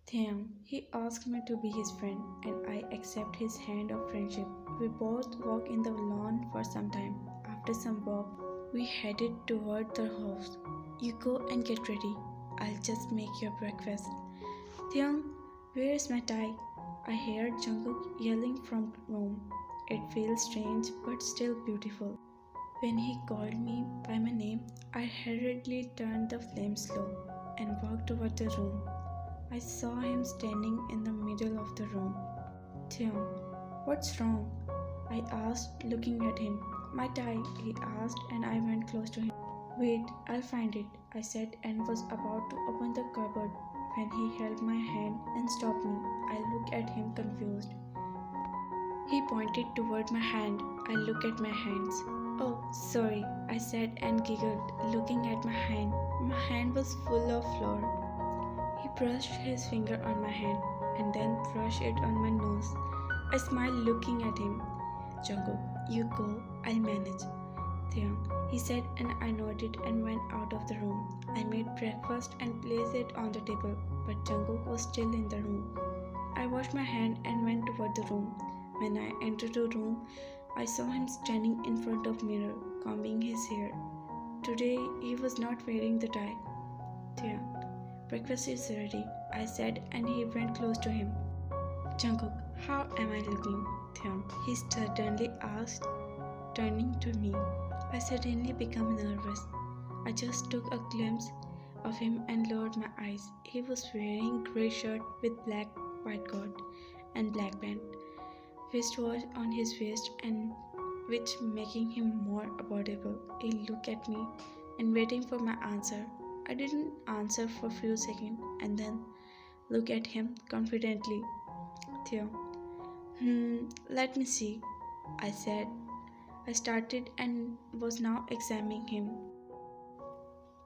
Thiam. He asked me to be his friend, and I accept his hand of friendship. We both walk in the lawn for some time. After some walk, we headed toward the house. You go and get ready. I'll just make your breakfast. Thiam, where is my tie? I heard Jungkook yelling from room. It feels strange but still beautiful. When he called me by my name, I hurriedly turned the flame slow and walked toward the room. I saw him standing in the middle of the room. Thiam, what's wrong? I asked, looking at him. My tie, he asked, and I went close to him. Wait, I'll find it, I said, and was about to open the cupboard when he held my hand and stopped me. I looked at him confused. He pointed toward my hand. I looked at my hands. Oh, sorry, I said and giggled, looking at my hand. My hand was full of flour. He brushed his finger on my hand and then brushed it on my nose. I smiled looking at him. Jungkook, you go, I'll manage. Thiam, he said, and I nodded and went out of the room. I made breakfast and placed it on the table, but Jungkook was still in the room. I washed my hand and went toward the room. When I entered the room, I saw him standing in front of mirror, combing his hair. Today he was not wearing the tie. Thiam, breakfast is ready, I said, and he went close to him. Jungkook, how am I looking? Thiam, he suddenly asked, turning to me. I suddenly became nervous. I just took a glimpse of him and lowered my eyes. He was wearing grey shirt with black white coat and black pant. Wristwatch on his waist and which making him more affordable. He looked at me and waiting for my answer. I didn't answer for a few seconds and then looked at him confidently. Theo, let me see, I said. I started and was now examining him.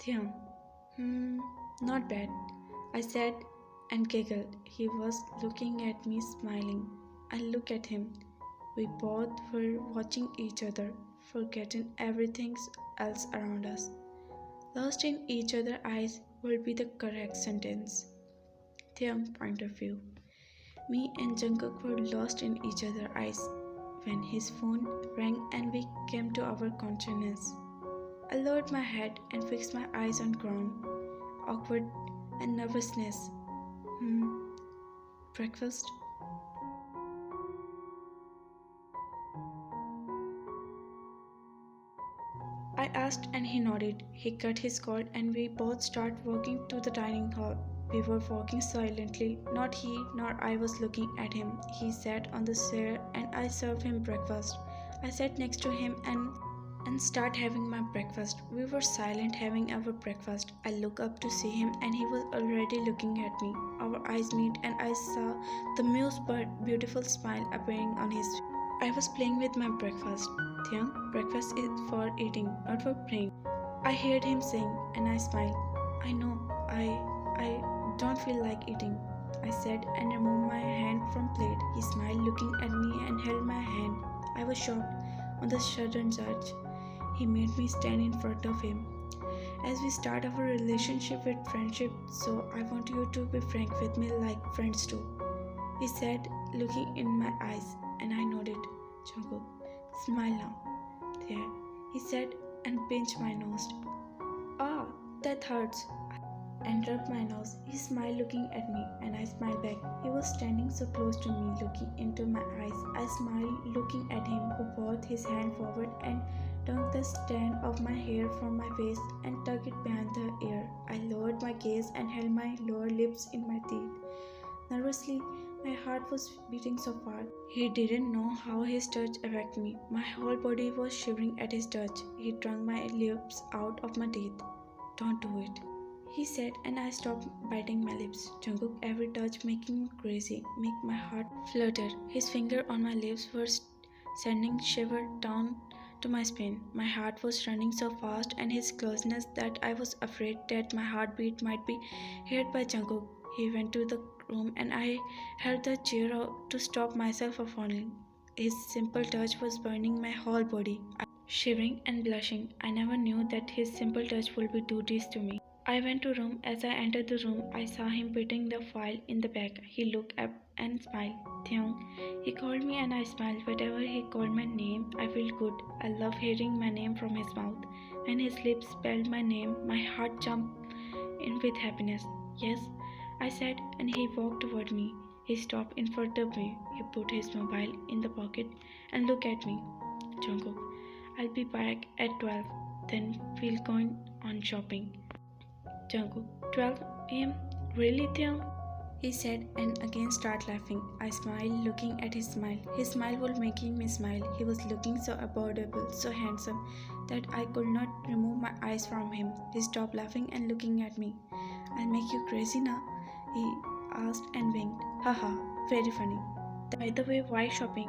Theo, not bad, I said and giggled. He was looking at me smiling. I looked at him. We both were watching each other, forgetting everything else around us. Lost in each other's eyes would be the correct sentence. Their point of view. Me and Jungkook were lost in each other's eyes when his phone rang and we came to our consciousness. I lowered my head and fixed my eyes on ground. Awkward and nervousness. Breakfast? I asked and he nodded. He cut his cord and we both started walking to the dining hall. We were walking silently. Not he nor I was looking at him. He sat on the chair and I served him breakfast. I sat next to him and started having my breakfast. We were silent having our breakfast. I looked up to see him and he was already looking at me. Our eyes met and I saw the most beautiful smile appearing on his face. I was playing with my breakfast. Thiam, breakfast is for eating, not for playing. I heard him saying and I smiled. I know, I don't feel like eating, I said and removed my hand from plate. He smiled looking at me and held my hand. I was shocked on the sudden urge. He made me stand in front of him. As we start our relationship with friendship, so I want you to be frank with me like friends do, he said, looking in my eyes, and I nodded. Jungkook, smile now. There, he said and pinched my nose. Ah, that hurts. And rubbed my nose. He smiled looking at me and I smiled back. He was standing so close to me looking into my eyes. I smiled looking at him who brought his hand forward and took the strand of my hair from my face and tucked it behind the ear. I lowered my gaze and held my lower lips in my teeth. Nervously, my heart was beating so fast. He didn't know how his touch affected me. My whole body was shivering at his touch. He wrung my lips out of my teeth. Don't do it, he said, and I stopped biting my lips. Jungkook, every touch making me crazy, make my heart flutter. His finger on my lips were sending shiver down to my spine. My heart was running so fast and his closeness that I was afraid that my heartbeat might be heard by Jungkook. He went to the room and I held the chair out to stop myself from falling. His simple touch was burning my whole body. I was shivering and blushing. I never knew that his simple touch would do this to me. I went to room. As I entered the room, I saw him putting the file in the bag. He looked up and smiled. Theon. He called me and I smiled. Whatever he called my name, I felt good. I love hearing my name from his mouth. When his lips spelled my name, my heart jumped in with happiness. Yes, I said, and he walked toward me. He stopped in front of me. He put his mobile in the pocket and looked at me. Jungkook, I'll be back at 12. Then we'll go on shopping. Jungkook, 12 p.m. Really, Theon? He said and again started laughing. I smiled, looking at his smile. His smile was making me smile. He was looking so adorable, so handsome, that I could not remove my eyes from him. He stopped laughing and looking at me. I'll make you crazy now? He asked and winked. Haha, very funny. By the way, why shopping?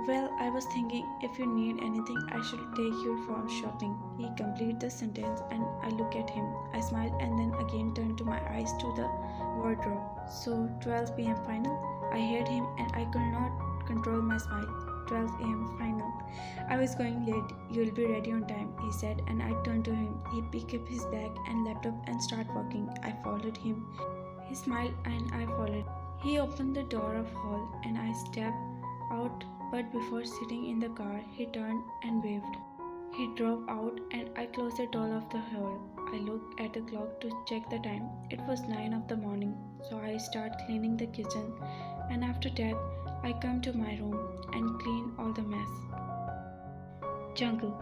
Well, I was thinking if you need anything, I should take you for shopping. He completed the sentence and I looked at him. I smiled and then again turned to my eyes to the wardrobe. So, 12 p.m. final? I heard him and I could not control my smile. 12 a.m. final. I was going late. You'll be ready on time, he said, and I turned to him. He picked up his bag and laptop and started walking. I followed him. He smiled and I followed. He opened the door of hall and I stepped out, but before sitting in the car, he turned and waved. He drove out and I closed the door of the hall. I looked at the clock to check the time. It was 9 of the morning, so I started cleaning the kitchen, and after that, I come to my room and clean all the mess. Jungle.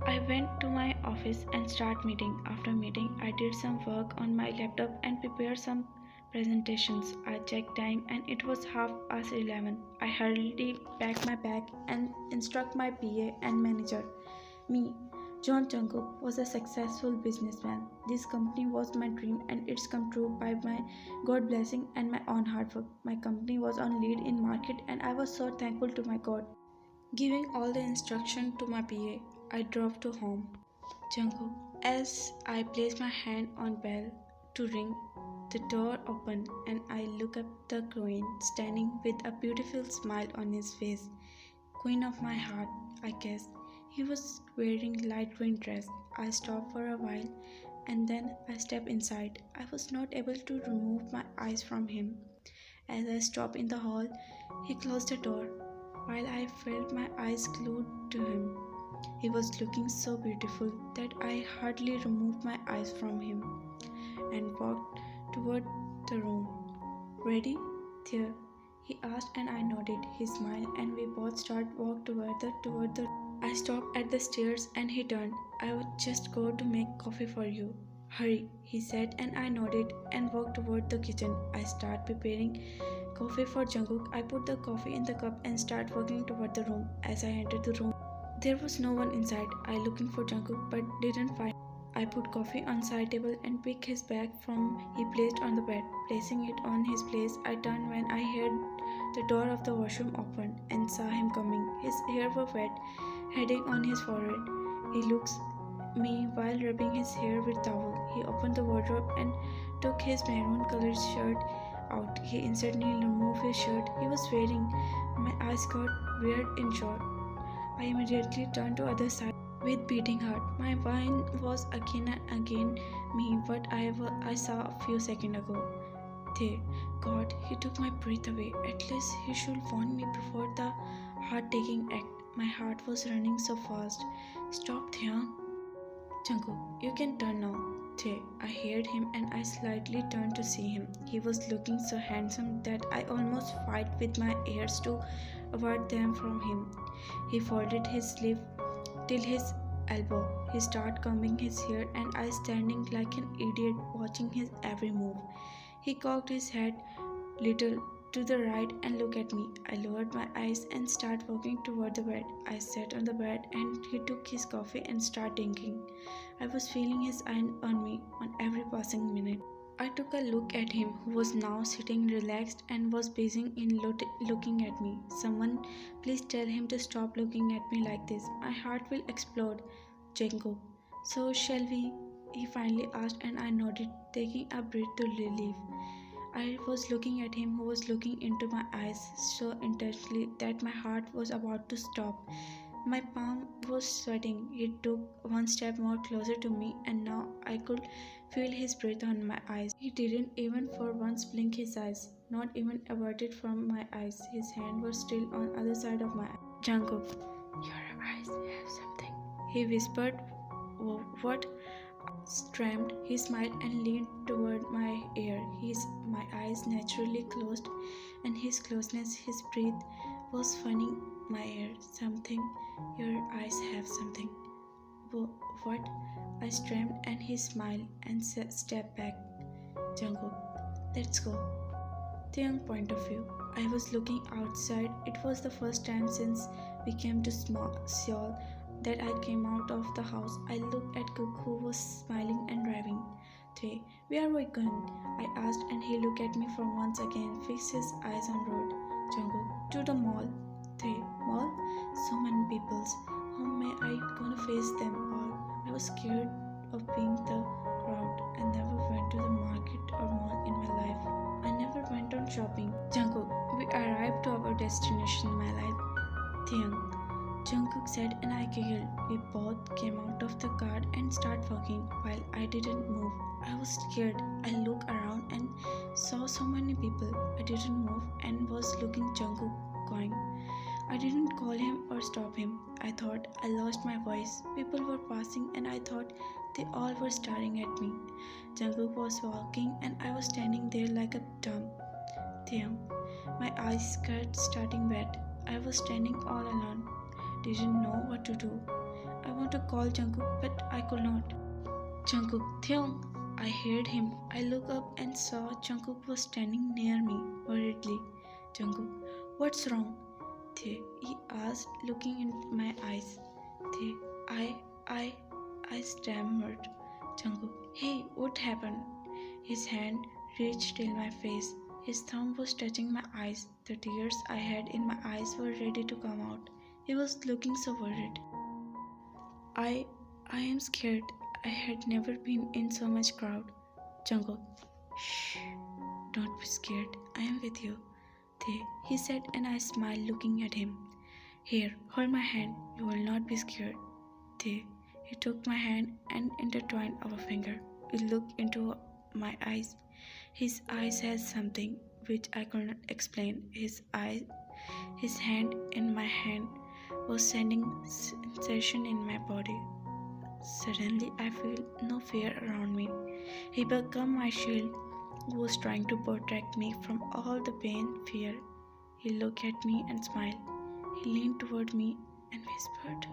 I went to my office and started meeting. After meeting, I did some work on my laptop and prepared some presentations. I checked time and it was 11:30. I hurriedly packed my bag and instructed my PA and manager. Me, John Jungkook, was a successful businessman. This company was my dream and it's come true by my God blessing and my own hard work. My company was on lead in market and I was so thankful to my God. Giving all the instruction to my PA, I drove to home. Jungkook. As I place my hand on bell to ring, the door opened and I look up the queen standing with a beautiful smile on his face. Queen of my heart, I guess. He was wearing light green dress. I stopped for a while and then I stepped inside. I was not able to remove my eyes from him. As I stopped in the hall, he closed the door while I felt my eyes glued to him. He was looking so beautiful that I hardly removed my eyes from him and walked toward the room. Ready? There, he asked and I nodded. He smiled and we both started walk toward the I stopped at the stairs and he turned. I would just go to make coffee for you. Hurry, he said and I nodded and walked toward the kitchen. I started preparing coffee for Jungkook. I put the coffee in the cup and started walking toward the room. As I entered the room, there was no one inside. I looking for Jungkook but didn't find. I put coffee on side table and picked his bag from he placed on the bed. Placing it on his place, I turned when I heard the door of the washroom open and saw him coming. His hair was wet, heading on his forehead. He looks me while rubbing his hair with towel. He opened the wardrobe and took his maroon colored shirt out. He instantly removed his shirt he was wearing. My eyes got weird and short. I immediately turned to other side with beating heart. My mind was again and again me what I saw a few seconds ago. There, God, he took my breath away. At least he should warn me before the heart-taking act. My heart was running so fast. Stop, Theon. Jungkook, you can turn now. There, I heard him and I slightly turned to see him. He was looking so handsome that I almost fight with my ears to avert them from him. He folded his sleeve till his elbow. He started combing his hair and I standing like an idiot watching his every move. He cocked his head little to the right and looked at me. I lowered my eyes and started walking toward the bed. I sat on the bed and he took his coffee and started drinking. I was feeling his eye on me on every passing minute. I took a look at him, who was now sitting relaxed and was busy in looking at me. Someone, please tell him to stop looking at me like this. My heart will explode. Jungkook. So shall we? He finally asked and I nodded, taking a breath to relief. I was looking at him, who was looking into my eyes so intensely that my heart was about to stop. My palm was sweating. He took one step more closer to me, and now I could feel his breath on my eyes. He didn't even for once blink his eyes, not even averted from my eyes. His hand was still on the other side of my eye. Jungkook, your eyes have something, he whispered. What? Strammed, he smiled and leaned toward my ear. My eyes naturally closed, and his closeness, his breath was funning my ear. Something, your eyes have something. What? I strammed, and he smiled and stepped back. Jungkook, let's go. The young point of view. I was looking outside. It was the first time since we came to Seoul that I came out of the house. I looked at Cook, who was smiling and driving. Tae, where are we going? I asked, and he looked at me for once again, fixed his eyes on road. Jungkook, to the mall. Tae, mall? So many peoples. How am I gonna face them all? I was scared of being the crowd. I never went to the market or mall in my life. I never went on shopping. Jungkook, we arrived to our destination, my life. Taeyang, Jungkook said, and I giggled. We both came out of the car and started walking while I didn't move. I was scared. I looked around and saw so many people. I didn't move and was looking Jungkook going. I didn't call him or stop him. I thought I lost my voice. People were passing and I thought they all were staring at me. Jungkook was walking and I was standing there like a dumb. Damn, my eyes starting wet. I was standing all alone. Didn't know what to do. I want to call Jungkook, but I could not. Jungkook, Theong! I heard him. I looked up and saw Jungkook was standing near me, worriedly. Jungkook, what's wrong? He asked, looking into my eyes. I stammered. Jungkook, hey, what happened? His hand reached till my face. His thumb was touching my eyes. The tears I had in my eyes were ready to come out. He was looking so worried. I am scared. I had never been in so much crowd. Jungkook, shh, don't be scared. I am with you. He said, and I smiled looking at him. Here, hold my hand. You will not be scared. He took my hand and intertwined our finger. We looked into my eyes. His eyes had something which I could not explain. His hand in my hand was sending sensation in my body. Suddenly, I feel no fear around me. He became my shield, who was trying to protect me from all the pain, fear. He looked at me and smiled. He leaned toward me and whispered,